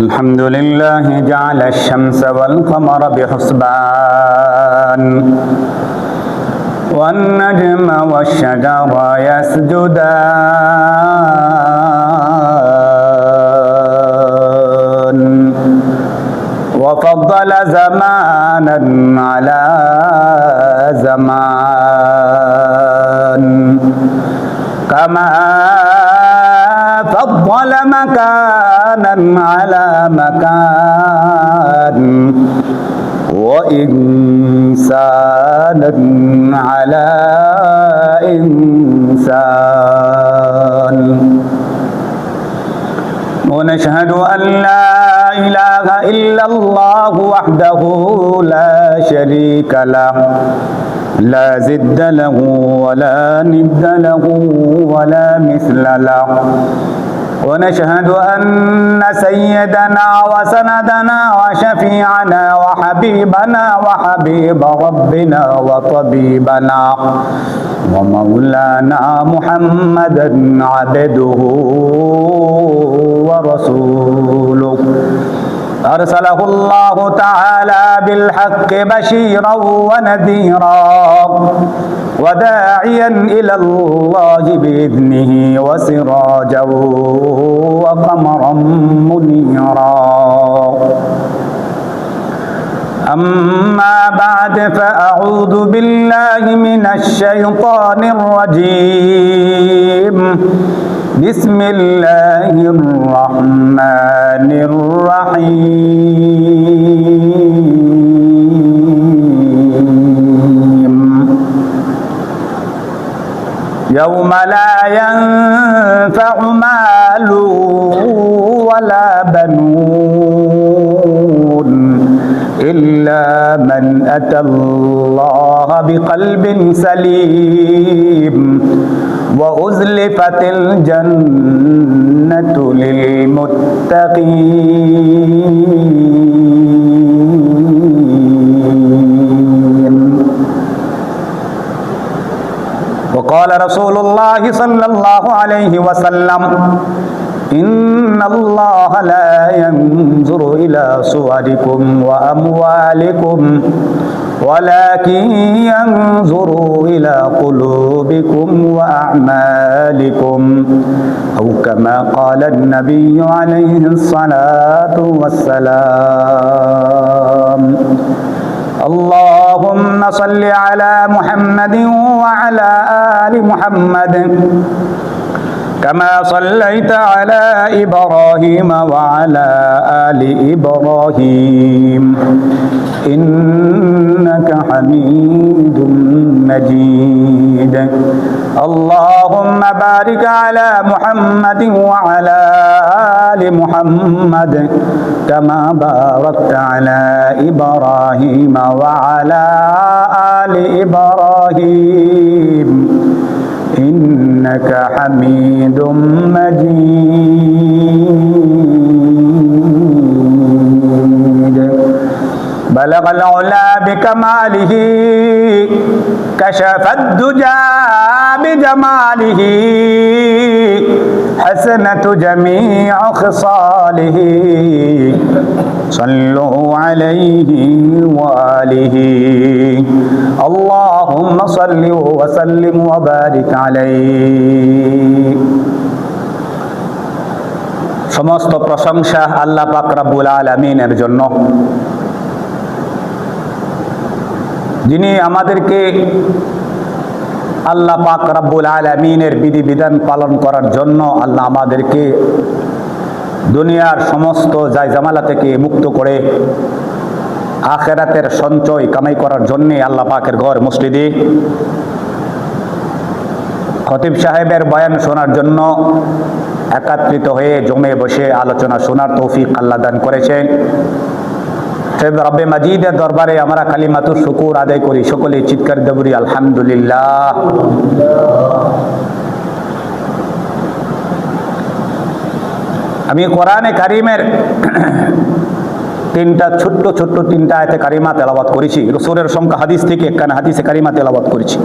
الحمد لله جعل الشمس والقمر بحسبان والنجم والشجر يسجدان وفضل زمانا على زمان كما فضل مكانا على مكان وإنسانا على إنسان ونشهد أن لا إله إلا الله وحده لا شريك له لا ضد له ولا ند له ولا مثل له ونشهد أن سيدنا وسندنا وشفيعنا وحبيبنا وحبيب ربنا وطبيبنا ومولانا محمدا عبده ورسوله أرسله الله تعالى بالحق بشيرا ونذيرا وداعيا إلى الله بإذنه وسراجا وقمرا منيرا أما بعد فأعوذ بالله من الشيطان الرجيم بسم الله الرحمن الرحيم يوم لا ينفع مال ولا بنون إلا من أتى الله بقلب سليم وأزلفت الجنة للمتقين وقال رسول الله صلى الله عليه وسلم إن الله لا ينظر إلى صوركم وأموالكم ولكن ينظر إلى قلوبكم وأعمالكم أو كما قال النبي عليه الصلاة والسلام اللهم صل على محمد وعلى آل محمد كما صليت على إبراهيم وعلى آل إبراهيم إنك حميد مجيد اللهم بارك على محمد وعلى آل محمد كما باركت على إبراهيم وعلى آل إبراهيم إنك حميد مجيد بلغ العلا بكماله كشف الدجى بجماله حسنة جميع خصاله صلوا عليه وآله اللهم صل وسلم وبارك عليه সমস্ত প্রশংসা আল্লাহ পাক রব্বুল আলামিনের জন্য, যিনি আমাদেরকে আল্লাহ পাক রব্বুল আলামিনের বিধিবিধান পালন করার জন্য আল্লাহ আমাদেরকে দুনিয়ার সমস্ত জায়জামালা থেকে মুক্ত করে আখিরাতের সঞ্চয় কামাই করার জন্যে আল্লাহ পাকের ঘর মসজিদে খতিব সাহেবের বয়ান শোনার জন্য একত্রিত হয়ে জমে বসে আলোচনা শোনার তৌফিক আল্লাহ দান করেছেন। রব্বে মাজিদের দরবারে আমরা কালিমাতুর শুকুর আদায় করি, সকলে চিৎকার দেবরি আলহামদুলিল্লাহ। আমি কোরআনে কারিমের ছোট্ট তিনটা আয়াতে কারিমা তেলাওয়াত করেছি। রাসূলের সংখ্যা হাদিস থেকে একখানা হাদিসে কারিমা তেলাওয়াত করেছি।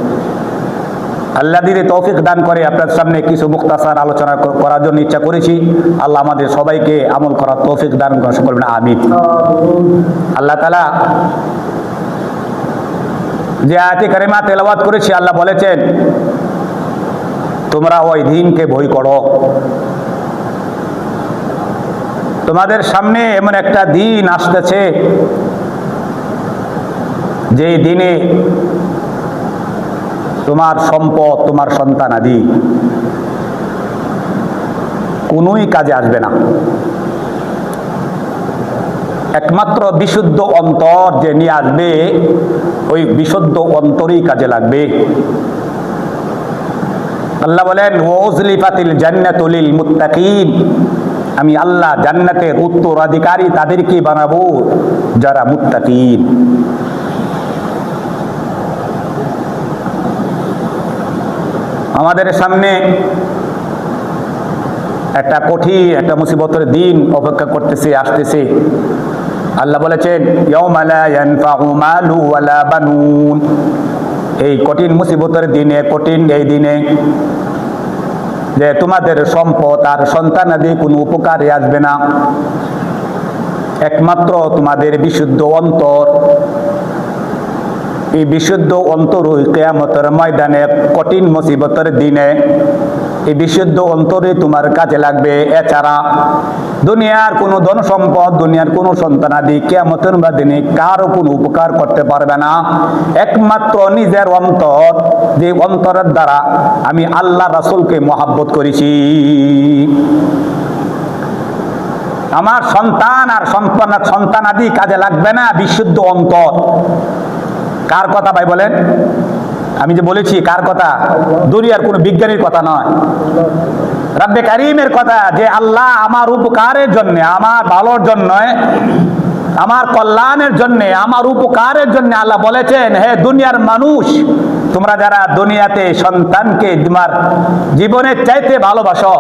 আল্লাহ দিদি তৌফিক দান করে আপনার সামনে কিছু মুখতাসার আলোচনা করার জন্য ইচ্ছা করেছি। আল্লাহ আমাদের সবাইকে আমল করার তৌফিক দান করবেন, আমিন। আল্লাহ তাআলা যে আয়াতে কারিমা তেলাওয়াত করেছি, আল্লাহ বলেছেন তোমরা ওই দিনকে ভয় করো। তোমাদের সামনে এমন একটা দিন আসতেছে যে দিনে তোমার সম্পদ, তোমার সন্তানাদি কোনোই কাজে আসবে না। একমাত্র বিশুদ্ধ অন্তর যে নিয়ে আসবে, ওই বিশুদ্ধ অন্তরই কাজে লাগবে। আল্লাহ বলেন ওয়াজলিফাতিল জান্নাতু লিল মুত্তাকিন, আমি আল্লাহ জান্নাতের উত্তরাধিকারী তাদেরকে বানাবো যারা মুত্তাকিন। আমাদের সামনে একটা কঠিন একটা মুসিবতের দিন অপেক্ষা করতেছে, আসতেছে। আল্লাহ বলেছেন ইয়াউমা লা ইয়ানফাউ মালু ওয়ালা বানুন, এই কঠিন মুসিবতের দিনে, কঠিন এই দিনে যে তোমাদের সম্পদ আর সন্তানাদি কোনো উপকারে আসবে না। একমাত্র তোমাদের বিশুদ্ধ অন্তর, এই বিশুদ্ধ অন্তর কিয়ামতের ময়দানে কঠিন মুসিবতের দিনে এই বিশুদ্ধ অন্তরে তোমার কাজে লাগবে। এছাড়া দুনিয়ার কোনো ধন সম্পদ, দুনিয়ার কোনো সন্তানাদি কিয়ামতের দিনে কারো কোনো উপকার করতে পারবে না। একমাত্র নিজের অন্তর, যে অন্তরের দ্বারা আমি আল্লাহ রাসূলকে মহব্বত করেছি, আমার সন্তান আর সন্তানাদি কাজে লাগবে না। বিশুদ্ধ অন্তর কার কথা ভাই বলেন? আমি যে বলেছি কার কথা? দুনিয়ার কোনো বিজ্ঞানীর কথা নয়, রব্বে কারীমের কথা। যে আল্লাহ আমার উপকারের জন্য, আমার ভালোর জন্য, আমার কল্যাণের জন্য, আমার উপকারের জন্য আল্লাহ বলেছেন হে দুনিয়ার মানুষ, তোমরা যারা দুনিয়াতে সন্তানকে তোমার জীবনের চাইতে ভালোবাসো,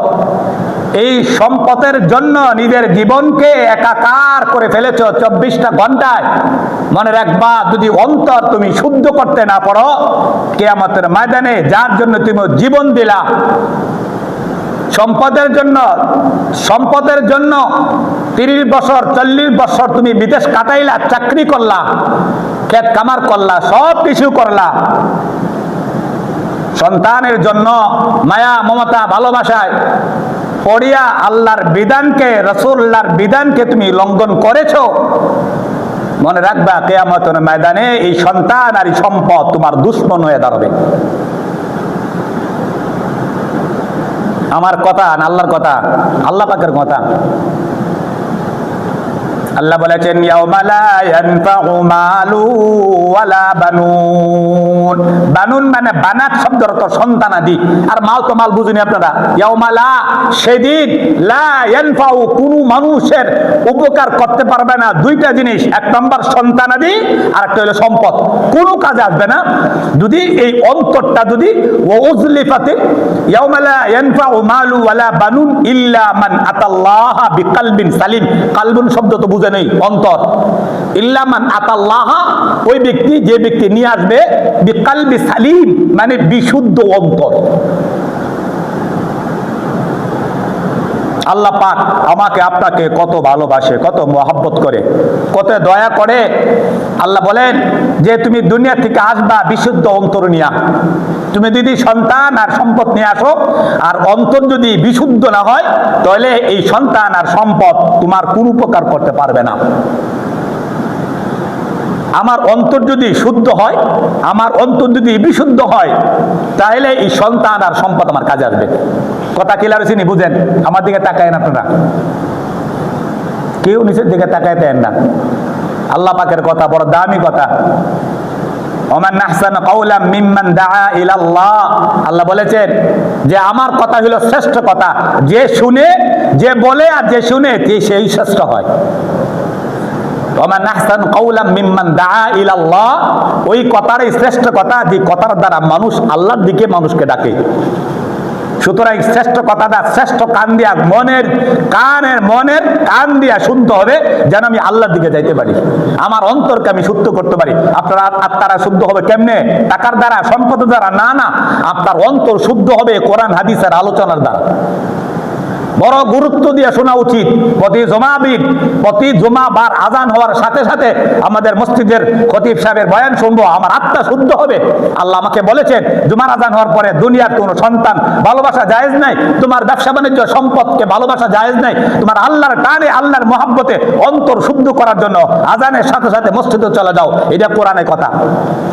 এই সম্পদের জন্য নিজের জীবনকে একাকার করে ফেলেছ 24টা ঘন্টায়, মনে রাখবা যদি অন্তর তুমি শুদ্ধ করতে না পারো, কিয়ামতের ময়দানে যার জন্য তুমি জীবন দিলা, সম্পদের জন্য 30 বছর 40 বছর তুমি বিদেশ কাটাইলা, চাকরি করলা, ক্ষেত কামার করলা, সব কিছু করলা, সন্তানের জন্য মায়া মমতা ভালোবাসায় পড়িয়া আল্লাহর বিধানকে, রাসূলুল্লাহর বিধানকে তুমি লঙ্ঘন করেছো, মনে রাখবা কিয়ামতের ময়দানে এই সন্তান আর এই সম্পদ তোমার দুশমন হয়ে দাঁড়াবে। আমার কথা না আল্লাহর কথা, আল্লাহ পাকের কথা। আল্লাহ বলেছেন ইয়াউমা লা ইয়ানফাউ মালু ওয়ালা বানুন। বানুন মানে বানাত শব্দের অর্থ সন্তানাদি, আর মাল তো মাল বুঝুনি আপনারা। ইয়াউমা লা, সেদিন, লা ইয়ানফাউ, কোনো মানুষের উপকার করতে পারবে না দুইটা জিনিস, এক নম্বর সন্তানাদি, আর একটা হলো সম্পদ, কোনো কাজে আসবে না যদি এই অন্তরটা যদি ওয়াজলিফাতে ইয়াউমা লা ইয়ানফাউ মালু ওয়ালা বানুন ইল্লা মান আতাল্লাহ বিকলবিন সালিম। কালবুন শব্দ তো বুঝে নেই, অন্তর। ইল্লা মান আতাল্লাহ, ওই ব্যক্তি, যে ব্যক্তি নিয়ে আসবে বিকলবি সালিম, মানে বিশুদ্ধ অন্তর। আল্লাহ পাক আমাকে আপনাকে কত ভালোবাসে, কত মহব্বত করে, কত দয়া করে। আল্লাহ বলেন যে তুমি দুনিয়া থেকে আসবা বিশুদ্ধ অন্তর নিয়া। তুমি যদি সন্তান আর সম্পদ নিয়ে আসো, আর অন্তর যদি বিশুদ্ধ না হয়, তাহলে এই সন্তান আর সম্পদ তোমার কোনো উপকার করতে পারবে না। আমার অন্তর যদি শুদ্ধ হয়, আমার অন্তর যদি বিশুদ্ধ হয়, তাহলে এই সন্তান আর সম্পদ আমার কাজে আসবে। কথা ক্লিয়ার হয়েছে নি? বুঝেন? আমার দিকে তাকায় না আপনারা, কেউ নিচের দিকে তাকায় দেন না। আল্লাহ পাকের কথা বড় দামি কথা। ওমান আহসানু কাওলাম মিম্মান দাআ ইলাল্লাহ, আল্লাহ বলেছেন যে আমার কথা হলো শ্রেষ্ঠ কথা, যে শুনে, যে বলে আর যে শুনে সেই শ্রেষ্ঠ হয়। ওমান আহসানু কাওলাম মিম্মান দাআ ইলাল্লাহ, ওই কথারই শ্রেষ্ঠ কথা যে কথার দ্বারা মানুষ আল্লাহর দিকে মানুষকে ডাকে। সুতরাং শ্রেষ্ঠ কথাটা শ্রেষ্ঠ কান দিয়া মনের কান দিয়া শুনতে হবে, যেন আমি আল্লাহর দিকে যাইতে পারি, আমার অন্তরকে আমি শুদ্ধ করতে পারি। আপনার আত্মারা শুদ্ধ হবে কেমনে? টাকার দ্বারা, সম্পদের দ্বারা না, না, আপনার অন্তর শুদ্ধ হবে কোরআন হাদিসের আলোচনার দ্বারা। বড় গুরুত্ব দিয়ে শোনা উচিত। প্রতি জুমাবার আজান হওয়ার সাথে সাথে আমাদের মসজিদের খতিব সাহেবের বয়ান শুনবো, আমার আত্মা শুদ্ধ হবে। আল্লাহ আমাকে বলেছেন জুমার আজান হওয়ার পরে দুনিয়ার কোনো সন্তান ভালোবাসা জায়েজ নাই, তোমার ব্যবসা বাণিজ্য সম্পদকে ভালোবাসা জায়েজ নাই, তোমার আল্লাহর টানে আল্লাহর মহব্বতে অন্তর শুদ্ধ করার জন্য আজানের সাথে সাথে মসজিদে চলে যাও। এটা কোরআনের কথা।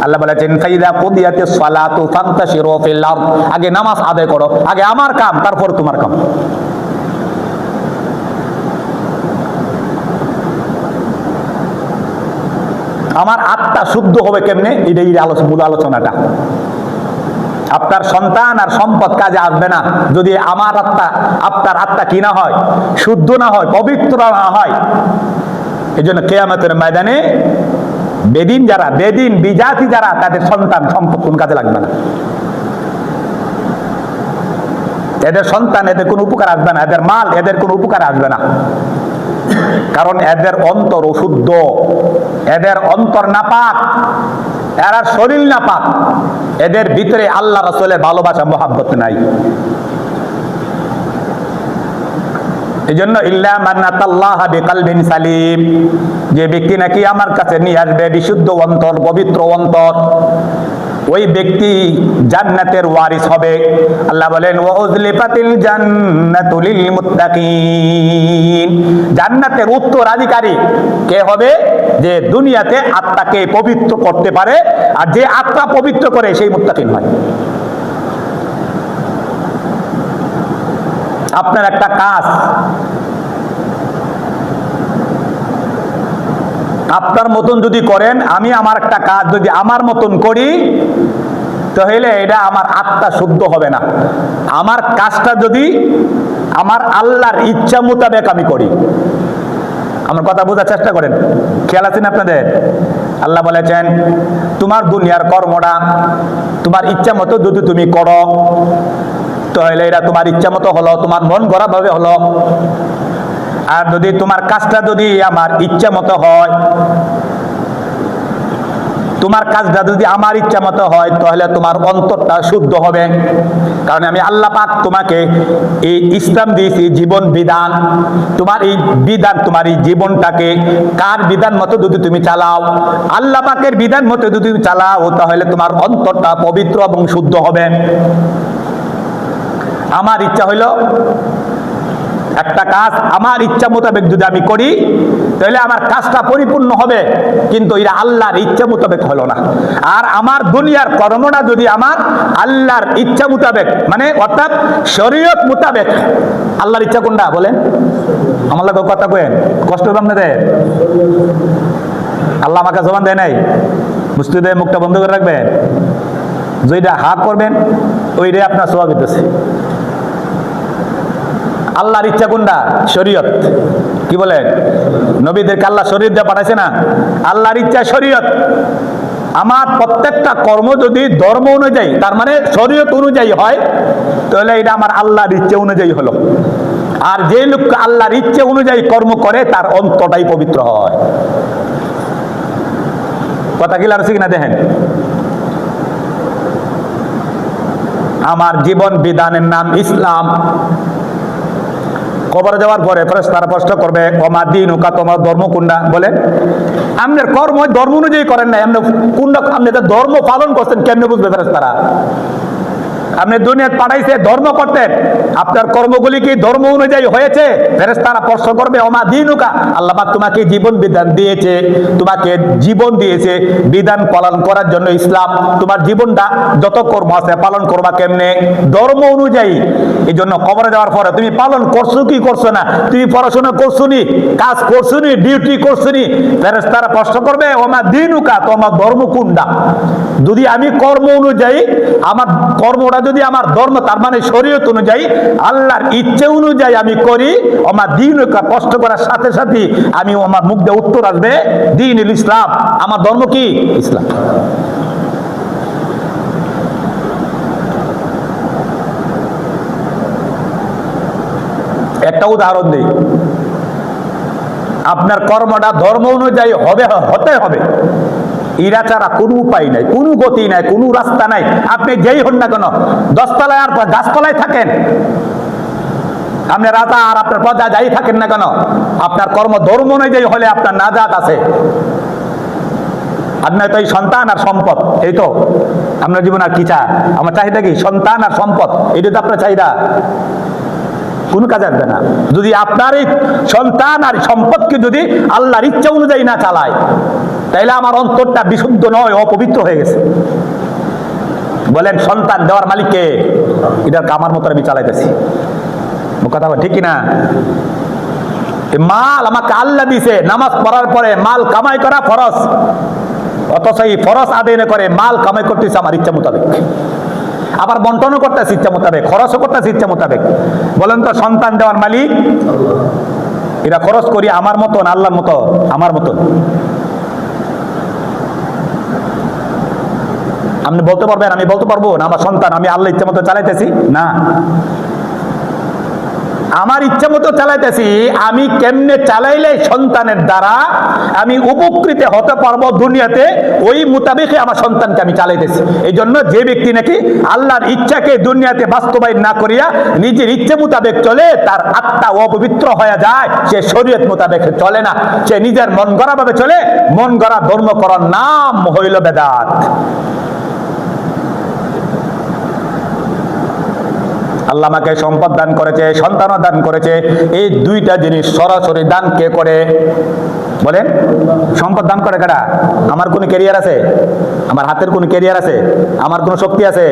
আল্লাহ বলেছেন ফাইদা কুদিয়াতিস সালাতু ফান্তাশিরু ফিল আরদ, আগে নামাজ আদায় করো, আগে আমার কাম, তারপর তোমার কাম। আমার আত্মা শুদ্ধ হবে কেমনে? এটাই মূল আলোচনাটা। আপনার সন্তান আর সম্পদ কাজে আসবে না যদি আমার আত্মা, আপনার আত্মা কি না হয়, শুদ্ধ না হয়, পবিত্র না হয়। এই জন্য কিয়ামতের ময়দানে বেদিন বিজাতি যারা, তাদের সন্তান সম্পদ কোন কাজে লাগবে না, এদের সন্তান এদের কোনো উপকার আসবে না, এদের মাল এদের কোনো উপকার আসবে না। কারণ এদের অন্তর অশুদ্ধ, এদের অন্তর নাপাক, এরা শরীর নাপাক, এদের ভিতরে আল্লাহ রাসূলের ভালোবাসা মহব্বত নাই। এই জন্য ইল্লা মান আতাল্লাহা বিকলবিন সালিম, যে ব্যক্তি নাকি আমার কাছে নিয়ে আসবে বিশুদ্ধ অন্তর, পবিত্র অন্তর, ওই ব্যক্তি জান্নাতের ওয়ারিস হবে। আল্লাহ বলেন ওয়া উযলিফাতিল জান্নাতু লিল মুত্তাকিন, জান্নাতের উত্তরাধিকারী কে হবে? যে দুনিয়াতে আত্মাকে পবিত্র করতে পারে, আর যে আত্মা পবিত্র করে সেই মুত্তাকিন হয়। আপনার একটা কাজ, আপনার মতন যদি করেন, আমি আমার একটা কাজ যদি আমার মতন করি, তাহলে এটা আমার আত্মা শুদ্ধ হবে না। আমার কাজটা যদি আমার আল্লাহর ইচ্ছা মোতাবেক আমি করি, আমার কথা বোঝার চেষ্টা করেন, খেয়াল আছেন আপনাদের? আল্লাহ বলেছেন তোমার দুনিয়ার কর্মটা তোমার ইচ্ছা মতো যদি তুমি করো, তাহলে এটা তোমার ইচ্ছা মতো হলো, তোমার মন গড়া ভাবে হলো। আর যদি তোমার কাজটা যদি আমার ইচ্ছা মতো হয়, তোমার কাজটা যদি আমার ইচ্ছা মতো হয়, তাহলে তোমার অন্তরটা শুদ্ধ হবে। কারণ আমি আল্লাহ পাক তোমাকে এই ইসলাম দিয়েছি, জীবন বিধান, তোমার এই বিধান, তোমার এই জীবনটাকে কার বিধান মতো যদি তুমি চালাও, আল্লাহ পাকের বিধান মতো যদি তুমি চালাও, তাহলে তোমার অন্তরটা পবিত্র এবং শুদ্ধ হবে। আমার ইচ্ছা হইল একটা কাজ আমার ইচ্ছা মোতাবেক যদি আমি করি, তাহলে আমার কাজটা পরিপূর্ণ হবে, কিন্তু এরা আল্লাহর ইচ্ছা মোতাবেক হলো না। আর আমার দুনিয়ার কর্মটা যদি আমার আল্লাহর ইচ্ছা মোতাবেক, মানে অর্থাৎ শরীয়ত মোতাবেক, আল্লাহর ইচ্ছা কোনটা বলেন? আমার লোক কথা কয়েন, কষ্ট হবে আপনাদের? আল্লাহ আমাকে জবান দেয় নাই, বুঝতে দেয়, মুখটা বন্ধ করে রাখবেন, যেটা হা করবেন ওইটাই আপনার সওয়াব হইতেছে। আল্লাহর ইচ্ছা কোনটা? শরীয়ত। কি বলেন? নবীদেরকে আল্লাহ শরীয়ত দিয়ে পাঠাইছে না? আল্লাহর ইচ্ছা শরীয়ত। আমার প্রত্যেকটা কর্ম যদি ধর্ম অনুযায়ী, তার মানে শরীয়ত অনুযায়ী হয়, তাহলে এটা আমার আল্লাহর ইচ্ছা অনুযায়ী হলো। আর যে লোক আল্লাহর ইচ্ছা অনুযায়ী কর্ম করে, তার অন্তরটাই পবিত্র হয়। কথা কি লাগছে কিনা দেখেন। আমার জীবন বিধানের নাম ইসলাম। কবর যাওয়ার পরে ফেরেশতারা প্রশ্ন করবে ওমা দীনুকা, তোমার ধর্ম কোনটা? বলেন আপনার কর্ম ধর্ম অনুযায়ী করেন না, আপনি কোনটা, আপনি ধর্ম পালন করছেন কেমনে বুঝবে ফেরেশতারা? আপনি দুনিয়াতে পাঠাইছে ধর্ম করতেন, আপনার কর্মগুলি কি ধর্ম অনুযায়ী হয়েছে? ফেরেশতারা প্রশ্ন করবে ওমা দীনুকা, আল্লাহ পাক তোমাকে জীবন বিধান দিয়েছে, তোমাকে জীবন দিয়েছে বিধান পালন করার জন্য ইসলাম। তোমার জীবনটা যত কর্ম আছে পালন করবা কেমনে? ধর্ম অনুযায়ী। এই জন্য কবরে যাওয়ার পরে তুমি পালন করছো কি করছো না, তুমি পড়াশোনা করছো নি, কাজ করছো নি, ডিউটি করছো নি, ফেরেশতারা প্রশ্ন করবে ওমা দীনুকা, তোমার ধর্ম কোনটা? যদি আমি কর্ম অনুযায়ী, আমার কর্মটা যদি আমার ধর্ম, তার মানে শরীয়ত অনুযায়ী, আল্লাহর ইচ্ছে অনুযায়ী আমি করি, আমার দীনুকা প্রশ্ন করার সাথে সাথে আমি আমার মুখ দিয়ে উত্তর আসবে দীনুল ইসলাম, আমার ধর্ম কি? ইসলাম। একটা উদাহরণ দিই, আপনার কর্মটা ধর্ম অনুযায়ী হতে হবে, এরা ছাড়া কোনো উপায় নাই, কোনো গতি নাই, কোনো রাস্তা নাই। আপনি যেই হন না কেন, 10 তলায় আর গাছতলায় থাকেন, আপনি রাজা আর আপনার প্রজা যাই থাকেন না কেন, আপনার কর্ম ধর্ম অনুযায়ী হলে আপনার নাজাত আছে। আপনার তো এই সন্তান আর সম্পদ, এই তো আপনার জীবন। আর কি চায়? আমার চাহিদা কি? সন্তান আর সম্পদ, এইটা তো আপনার চাহিদা। কোনো কাজ আসবে না যদি আপনার এই সন্তান আর সম্পদকে যদি আল্লাহর ইচ্ছা অনুযায়ী না চালায়, তাইলে আমার অন্তরটা বিশুদ্ধ নয়, অপবিত্র হয়ে গেছে। বলেন, সন্তান দেওয়ার মালিককে? এটা আমার মতো আমি চালাইতেছি, কথা ঠিক কিনা? মাল আমাকে আল্লাহ দিছে, নামাজ পড়ার পরে মাল কামাই করা ফরজ, অথচ এই ফরজ আদায় করে মাল কামাই করতেছে আমার ইচ্ছা মোতাবেক, আবার বন্টনও করতেছে ইচ্ছা মোতাবেক, খরচও করতেছে ইচ্ছা মোতাবেক। বলেন তো, সন্তান দেওয়ার মালিক? এটা খরচ করি আমার মতন, আল্লাহর মতো? আমার মতন। আপনি বলতে পারবেন, আমি বলতে পারবো না আমার সন্তান আমি আল্লাহ ইচ্ছা মতো চালাইতেছি? না, আমার ইচ্ছা মতো চালাইতেছি। আমি কেমনে চালাইলে সন্তানের দ্বারা আমি উপকৃত হতে পারবো দুনিয়াতে, ওই মোতাবেকে আমার সন্তানকে আমি চালাইতেছি। এই জন্য যে ব্যক্তি নাকি আল্লাহর ইচ্ছাকে দুনিয়াতে বাস্তবায়ন না করিয়া নিজের ইচ্ছে মোতাবেক চলে, তার আত্মা অপবিত্র হয়ে যায়, সে শরীয়ত মোতাবেক চলে না, সে নিজের মন গড়া ভাবে চলে। মন গড়া ধর্ম করার নাম হইল বেদাত। আল্লাহ আমাকে সম্পদ দান করেছে, সন্তানও দান করেছে। এই দুইটা জিনিস সরাসরি দান কে করে? বলেন, সম্পদ দান করে কারা? আমার কোন ক্যারিয়ার আছে? আমার হাতের কোন ক্যারিয়ার আছে? আমার কোন শক্তি আছে?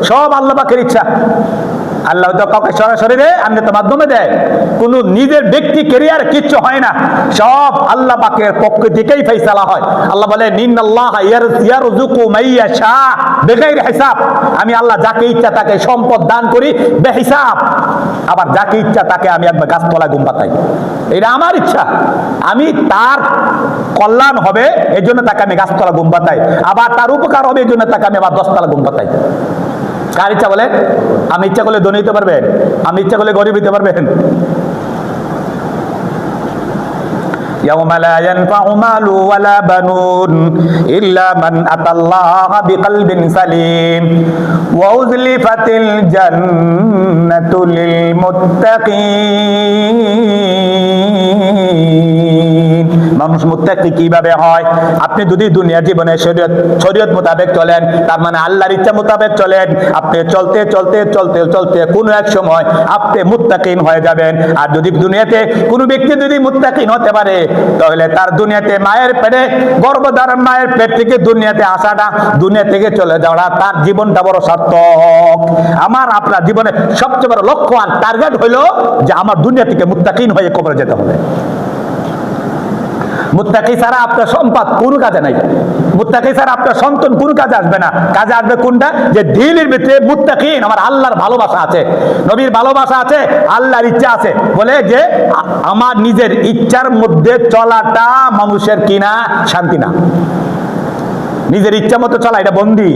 সব আল্লাহ পাকের ইচ্ছা। আল্লাহ তো কাউকে সরাসরি দেয়, আপনি তো মাধ্যমে দেয়। কোন নিজের ব্যক্তি ক্যারিয়ার কিচ্ছু হয় না, সব আল্লাহ পাকের পক্ষ থেকেই ফয়সালা হয়। আল্লাহ বলে, ইন্নাল্লাহা ইয়ারযুকু মাইয়াশা বিগাইরি হিসাব। আমি আল্লাহ যাকে ইচ্ছা তাকে সম্পদ দান করি বেহিসাব, আবার যাকে ইচ্ছা তাকে আমি একবার গাছতলায় ঘুম পাতাই। এটা আমার ইচ্ছা, আমি তার কল্যাণ হবে এই জন্য তাকে আমি গাছতলা ঘুম পাতাই, আবার তার উপকার হবে এই জন্য তাকে আমি আবার 10 তলা ঘুম পাতাই। কার ইচ্ছা? বলে, আমি ইচ্ছা করলে ধনী হতে পারবেন, আমি ইচ্ছা করলে গরিব হতে পারবেন। ইয়াউমা লা ইয়ানফাউ মালু ওয়ালা বানুন ইল্লা মান আতাল্লাহা বিকলবিন সালিম ওয়া উযলিফাতিল জান্নাতু লিল মুত্তাকিন। মানুষ মুত্তাকি কিভাবে হয়? আপনি যদি দুনিয়া জীবনে শরীয়ত মোতাবেক চলেন, তার মানে আল্লাহর ইচ্ছা মোতাবেক চলেন, আপনি চলতে চলতে চলতে চলতে কোনো এক সময় আপনি মুত্তাকিন হয়ে যাবেন। আর যদি দুনিয়াতে কোনো ব্যক্তি যদি মুত্তাকিন হতে পারে, তাহলে তার দুনিয়াতে মায়ের পেটে গর্ভধারণ, মায়ের পেট থেকে দুনিয়াতে আসাটা, দুনিয়া থেকে চলে যাওয়া, তার জীবনটা বড় সার্থক। আমার আপনার জীবনে সবচেয়ে বড় লক্ষ্য আর টার্গেট হইল যে আমার দুনিয়া থেকে মুত্তাকিন হয়ে কবরে যেতে হবে। মুত্তাকি ছাড়া আপনার সম্পদ কোনো কাজে নাই, মুত্তাকি ছাড়া আপনার সন্তান কোনো কাজে আসবে না। কাজে আসবে কোনটা? যে দিলের ভিতরে মুত্তাকিন, আমার আল্লাহর ভালোবাসা আছে, নবীর ভালোবাসা আছে, আল্লাহর ইচ্ছা আছে, বলে যে আমার নিজের ইচ্ছার মধ্যে চলাটা মানুষের কিনা শান্তি না। নিজের ইচ্ছা মতো চলা এটা বন্দী।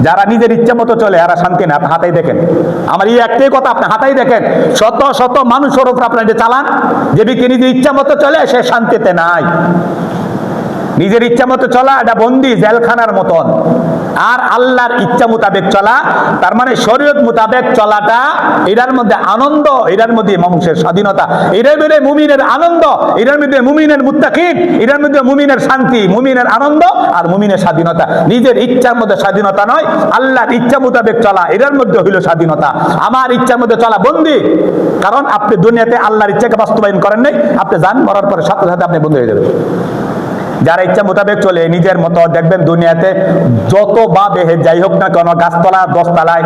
যারা নিজের ইচ্ছা মতো চলে এরা শান্তি না। আপনি হাতেই দেখেন, আমার এই একটাই কথা, আপনি হাতেই দেখেন, শত শত মানুষের উপর আপনার চালান, যে ব্যক্তি নিজের ইচ্ছা মতো চলে সে শান্তিতে নাই। নিজের ইচ্ছা মতো চলা এটা বন্দি, জেলখানার মতন। আর আল্লাহর ইচ্ছা মোতাবেক চলা, তার মানে শরীয়ত মোতাবেক চলাটা, এটার মধ্যে আনন্দ, এটার মধ্যে মানুষের স্বাধীনতা, এটার মধ্যে মুমিনের আনন্দ, এটার মধ্যে মুমিনের মুত্তাকিন, এটার মধ্যে মুমিনের শান্তি, মুমিনের আনন্দ আর মুমিনের স্বাধীনতা। নিজের ইচ্ছার মধ্যে স্বাধীনতা নয়, আল্লাহর ইচ্ছা মোতাবেক চলা, এটার মধ্যে হইল স্বাধীনতা। আমার ইচ্ছার মধ্যে চলা বন্দি, কারণ আপনি দুনিয়াতে আল্লাহর ইচ্ছাকে বাস্তবায়ন করেন নাই। আপনি জান মরার পরে সাথে সাথে আপনি বন্ধ হয়ে যাবেন। যারা ইচ্ছা মোতাবেক চলে নিজের মতো, দেখবেন দুনিয়াতে যত বা দেহে যাই হোক না কেন, গাছতলা 10 তলায়,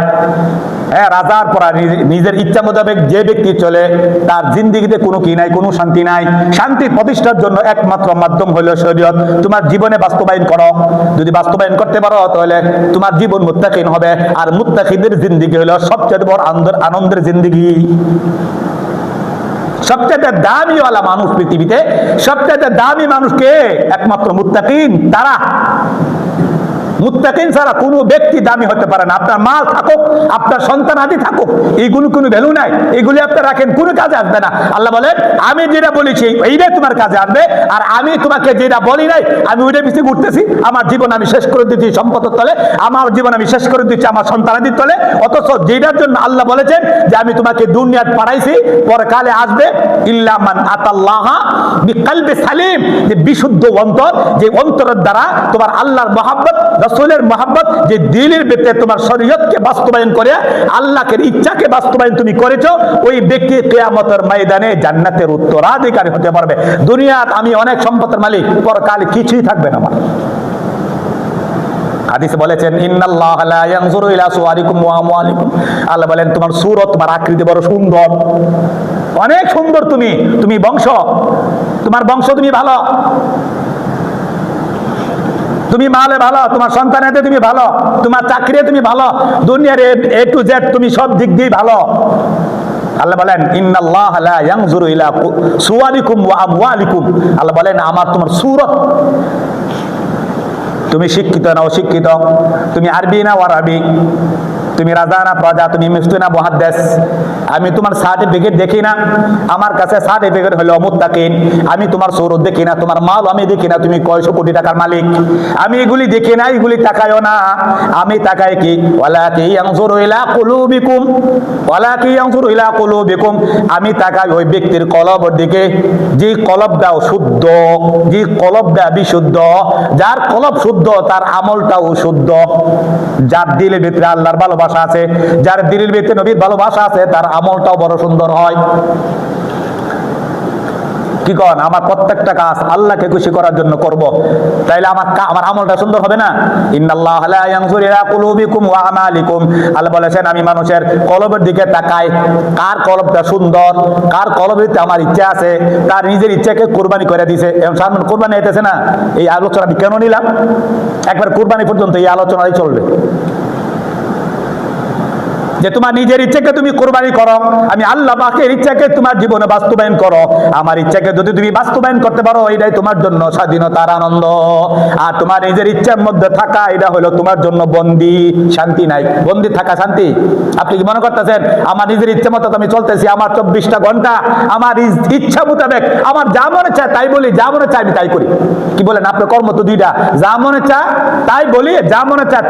হ্যাঁ, রাজার পরা, নিজের ইচ্ছা মোতাবেক যে ব্যক্তি চলে তার জিন্দিগিতে কোনো কি নাই, কোনো শান্তি নাই। শান্তি প্রতিষ্ঠার জন্য একমাত্র মাধ্যম হলো শরীয়ত। তোমার জীবনে বাস্তবায়ন করো, যদি বাস্তবায়ন করতে পারো তাহলে তোমার জীবন মুত্তাকিন হবে। আর মুত্তাকিদের জিন্দিগি হলো সবচেয়ে বড় আনন্দের জিন্দিগি। সবচেয়ে দামিওয়ালা মানুষ পৃথিবীতে, সবচেয়ে দামি মানুষকে একমাত্র মুত্তাকিন, তারা মুত্তাকিন ছাড়া কোনো ব্যক্তি দামি হতে পারে না। আপনার মাল থাকুক, আপনার সন্তান আদি থাকুক, এইগুলো কোনো ভ্যালু নাই, এগুলি আপনি রাখেন, কোনো কাজে আসবে না। আল্লাহ বলেন আমি যেটা বলেছি এইটাই তোমার কাজে আসবে, আর আমি তোমাকে যেটা বলি নাই আমি ওইটা পিছিয়ে ঘুরতেছি। আমার জীবন আমি শেষ করে দিচ্ছি সম্পদের তলে, আমার জীবন আমি শেষ করে দিচ্ছি আমার সন্তানাদির তলে। অথচ যেটার জন্য আল্লাহ বলেছেন যে আমি তোমাকে দুনিয়াত পাঠাইছি, পরকালে আসবে ইল্লা মান আতাল্লাহা বিকলবি সালিম, যে বিশুদ্ধ অন্তর, যে অন্তরের দ্বারা তোমার আল্লাহর মহব্বত, রাসূলের মহব্বত, যে দিলের ভিতরে তোমার শরীয়তকে বাস্তবায়ন করে আল্লাহর ইচ্ছাকে বাস্তবায়ন তুমি করেছো, ওই ব্যক্তি কিয়ামতের ময়দানে জান্নাতের উত্তরাধিকারী হতে পারবে। দুনিয়াত আমি অনেক সম্পদের মালিক, পরকালে কিছুই থাকবে না আমার। হাদিসে বলেছেন ইন্নাল্লাহা লা ইয়ানজুরু ইলা সুওয়ারিকুম ওয়া আমওয়ালিকুম, আল্লাহ বলেন তোমার সূরত, তোমার আকৃতি বড় সুন্দর, অনেক সুন্দর, তুমি বংশ, তোমার বংশ তুমি ভালো, তুমি মালে ভালো, তোমার সন্তানেতে তুমি ভালো, তোমার চাকরিতে তুমি ভালো, দুনিয়ার এ টু জেড তুমি সব দিক দিয়ে ভালো। আল্লাহ বলেন ইন্নাল্লাহা লা ইয়ানজুরু ইলা সুওয়ারিকুম ওয়া আমওয়ালিকুম, আল্লাহ বলেন আমার তোমার সূরত, তুমি শিক্ষিত না অশিক্ষিত, তুমি আরবি না ওয়ারাবি, তুমি রাজা না প্রজা, তুমি মুফতি না মুহাদ্দিস, আমি তোমার সার্টিফিকেট দেখি না, আমার কাছে সার্টিফিকেট হলো মুত্তাকিন। আমি তোমার সূরত দেখি না, তোমার মাল আমি দেখি না, তুমি কয়শো কোটি টাকার মালিক, আমি এগুলি দেখি না, এগুলি তাকায়ও না। আমি তাকাই কি ওয়ালাকি ইয়ানজুরু ইলা কুলুবিকুম, ওয়ালাকি ইয়ানজুরু ইলা কুলুবিকুম, আমি তাকাই ওই ব্যক্তির কলবের দিকে, যে কলবটাও শুদ্ধ, যে কলবটা বিশুদ্ধ, যার কলব শুদ্ধ তার আমলটাও শুদ্ধ, যার দিলের ভিতরে আল্লাহর ভালোবাসা আছে, যার দিলের ভিতরে নবীর ভালোবাসা আছে, তার আমলটাও বড় সুন্দর হয়। কি কন, আমার প্রত্যেকটা কাজ আল্লাহকে খুশি করার জন্য করব, তাইলে আমার আমলটা সুন্দর হবে না? ইন্নাল্লাহা লা ইয়ানজুরু ইলা কুলুবিকুম ওয়া আমালিকুম, আল্লাহ বলেছেন আমি মানুষের কলবের দিকে তাকাই, কার কলবটা সুন্দর, কার কলবেতে আমার ইচ্ছা আছে, তার নিজের ইচ্ছাকে কুরবানি করে দিয়েছে। এখন সামনে কুরবানি আইতেছে না, এই আলোচনা আমি কেন নিলাম? একবার কুরবানি পর্যন্ত এই আলোচনাই চলবে, যে তোমার নিজের ইচ্ছাকে তুমি কোরবানি করো, আমি আল্লাহ পাকের ইচ্ছাকে তোমার জীবনে বাস্তবায়ন করো। আমার ইচ্ছাকে যদি তুমি বাস্তবায়ন করতে পারো, এটাই তোমার জন্য স্বাধীনতার আনন্দ। আর তোমার নিজের ইচ্ছার মধ্যে থাকা, এটা হলো তোমার জন্য বন্দী, শান্তি নাই। বন্দী থাকা শান্তি? আপনি কি মনে করতেছেন আমার নিজের ইচ্ছা মতো আমি চলতেছি, আমার 24টা ঘন্টা আমার ইচ্ছা মোতাবেক আমার যা মনে চায় তাই বলি, যা মনে চায় আমি তাই করি? কি বলেন? আপনার কর্ম তো দুইটা, যা মনে চায় তাই বলি, যা মনে চায়